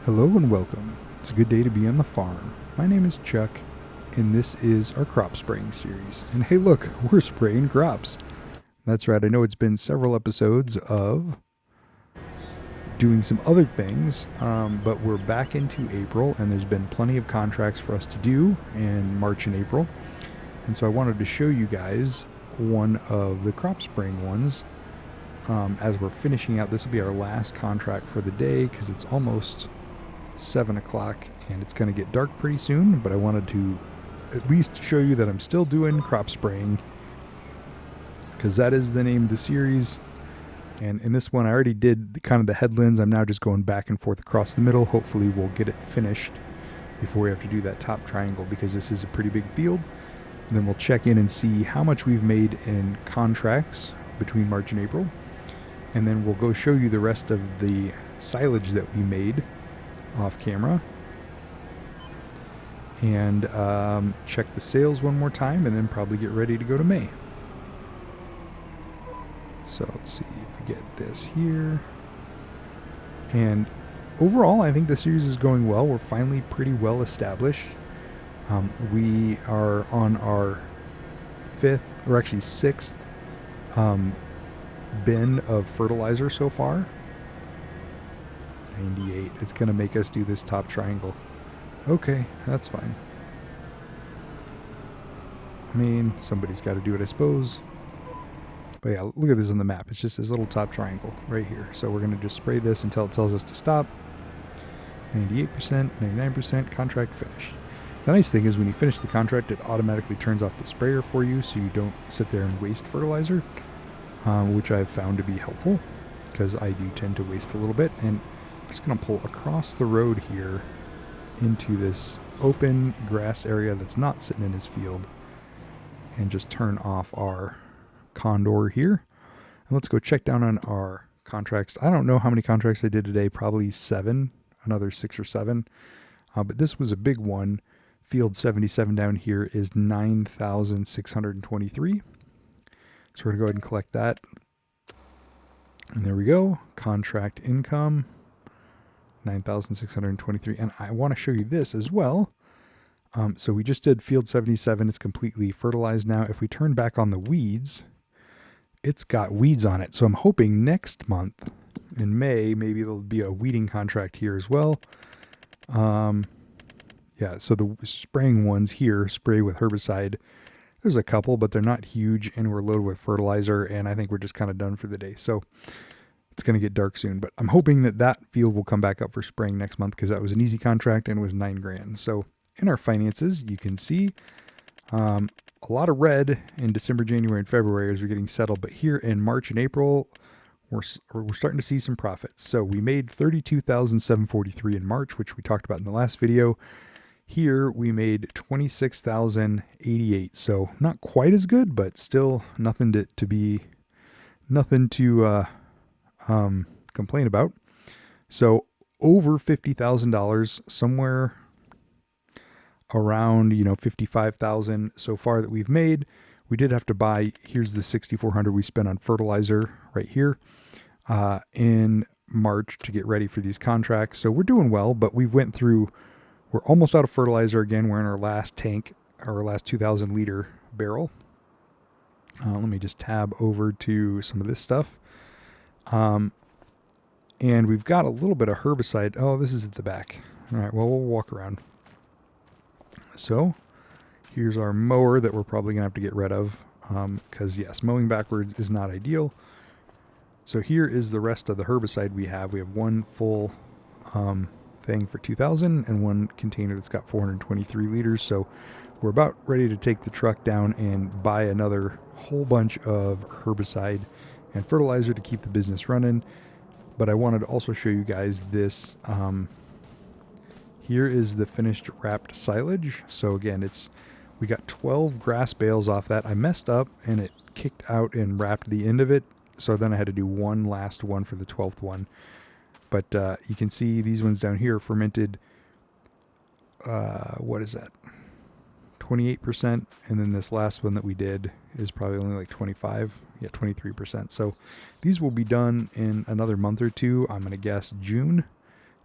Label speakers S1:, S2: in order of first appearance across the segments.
S1: Hello and welcome. It's a good day to be on the farm. My name is Chuck, and this is our crop spraying series. And hey, look, we're spraying crops. That's right, I know it's been several episodes of doing some other things, but we're back into April, and there's been plenty of contracts for us to do in March and April. And so I wanted to show you guys one of the crop spraying ones. As we're finishing out, this will be our last contract for the day because it's almost 7 o'clock and it's going to get dark pretty soon, but I wanted to at least show you that I'm still doing crop spraying because that is the name of the series. And in this one, I already did kind of the headlands. I'm now just going back and forth across the middle. Hopefully we'll get it finished before we have to do that top triangle because this is a pretty big field. And then we'll check in and see how much we've made in contracts between March and April. And then we'll go show you the rest of the silage that we made off camera and check the sales one more time and then probably get ready to go to May. So let's see if we get this here. And overall, I think the series is going well. We're finally pretty well established. We are on our sixth bin of fertilizer so far. 98. It's going to make us do this top triangle. Okay, that's fine. I mean, somebody's got to do it, I suppose. But yeah, look at this on the map. It's just this little top triangle right here. So we're going to just spray this until it tells us to stop. 98%, 99%, contract finished. The nice thing is when you finish the contract, it automatically turns off the sprayer for you so you don't sit there and waste fertilizer, which I've found to be helpful because I do tend to waste a little bit. And I'm just going to pull across the road here into this open grass area that's not sitting in his field and just turn off our condor here. And let's go check down on our contracts. I don't know how many contracts I did today, probably 7, another 6 or 7. But this was a big one. Field 77 down here is 9,623. So we're going to go ahead and collect that. And there we go. Contract income, 9,623. And I want to show you this as well. So we just did field 77. It's completely fertilized now. If we turn back on the weeds, it's got weeds on it. So I'm hoping next month in May, maybe there'll be a weeding contract here as well. Yeah, so the spraying ones here, spray with herbicide. There's a couple, but they're not huge, and we're loaded with fertilizer, and I think we're just kind of done for the day. So it's going to get dark soon, but I'm hoping that that field will come back up for spraying next month because that was an easy contract and it was $9,000. So in our finances, you can see a lot of red in December, January, and February as we're getting settled. But here in March and April, we're starting to see some profits. So we made $32,743 in March, which we talked about in the last video. Here we made $26,088. So not quite as good, but still nothing to complain about. So over $50,000, somewhere around 55,000 so far that we've made. We did have to buy, here's the 6,400 we spent on fertilizer right here in March to get ready for these contracts. So we're doing well, but we're almost out of fertilizer again. We're in our last tank, our last 2,000 liter barrel. Let me just tab over to some of this stuff. And we've got a little bit of herbicide. Oh, this is at the back. All right, well, we'll walk around. So here's our mower that we're probably going to have to get rid of because, yes, mowing backwards is not ideal. So here is the rest of the herbicide we have. We have one full thing for 2,000 and one container that's got 423 liters. So we're about ready to take the truck down and buy another whole bunch of herbicide and fertilizer to keep the business running. But I wanted to also show you guys this. Here is the finished wrapped silage. So again, we got 12 grass bales off that. I messed up and it kicked out and wrapped the end of it. So then I had to do one last one for the 12th one. But you can see these ones down here fermented, what is that? 28%. And then this last one that we did is probably only like 23%. So these will be done in another month or two. I'm going to guess June.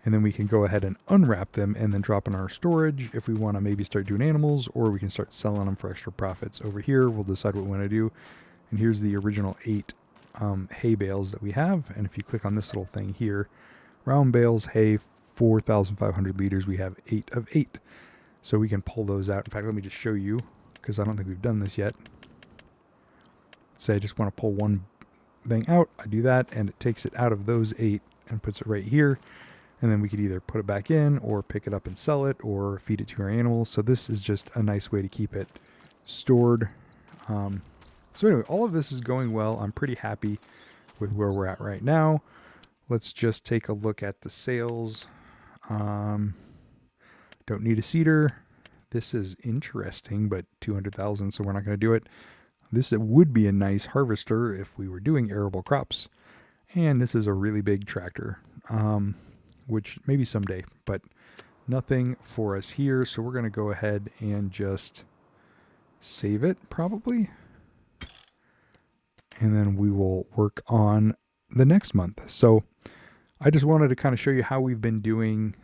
S1: And then we can go ahead and unwrap them and then drop in our storage if we want to maybe start doing animals, or we can start selling them for extra profits. Over here, we'll decide what we want to do. And here's the original 8 hay bales that we have. And if you click on this little thing here, round bales, hay, 4,500 liters, we have 8 of 8. So we can pull those out. In fact, let me just show you, because I don't think we've done this yet. Say I just want to pull one thing out. I do that, and it takes it out of those 8 and puts it right here. And then we could either put it back in or pick it up and sell it or feed it to our animals. So this is just a nice way to keep it stored. So anyway, all of this is going well. I'm pretty happy with where we're at right now. Let's just take a look at the sales. Don't need a seeder. This is interesting, but 200,000, so we're not going to do it. This would be a nice harvester if we were doing arable crops. And this is a really big tractor. Which maybe someday, but nothing for us here. So we're going to go ahead and just save it probably. And then we will work on the next month. So I just wanted to kind of show you how we've been doing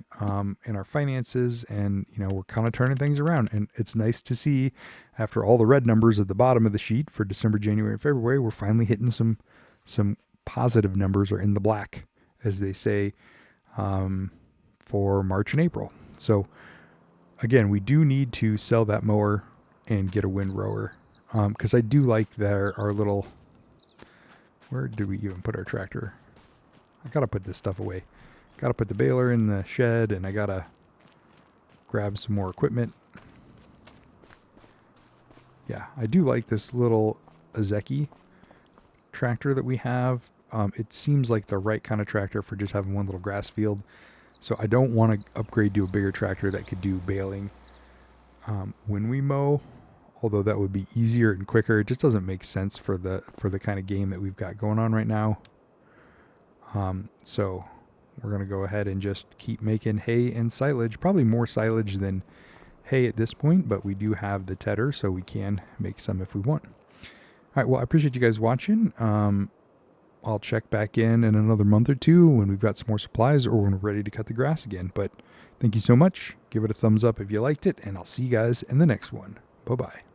S1: in our finances, and we're kind of turning things around, and it's nice to see after all the red numbers at the bottom of the sheet for December, January, and February, we're finally hitting some positive numbers, or in the black, as they say, for March and April. So again, we do need to sell that mower and get a windrower, because I do like our little, where did we even put our tractor? I gotta put this stuff away. Gotta put the baler in the shed, and I gotta grab some more equipment. Yeah, I do like this little Azeki tractor that we have. It seems like the right kind of tractor for just having one little grass field. So I don't want to upgrade to a bigger tractor that could do baling when we mow, although that would be easier and quicker. It just doesn't make sense for the kind of game that we've got going on right now. So we're going to go ahead and just keep making hay and silage, probably more silage than hay at this point, but we do have the tedder, so we can make some if we want. All right, well, I appreciate you guys watching. I'll check back in another month or two when we've got some more supplies, or when we're ready to cut the grass again. But thank you so much. Give it a thumbs up if you liked it, and I'll see you guys in the next one. Bye-bye.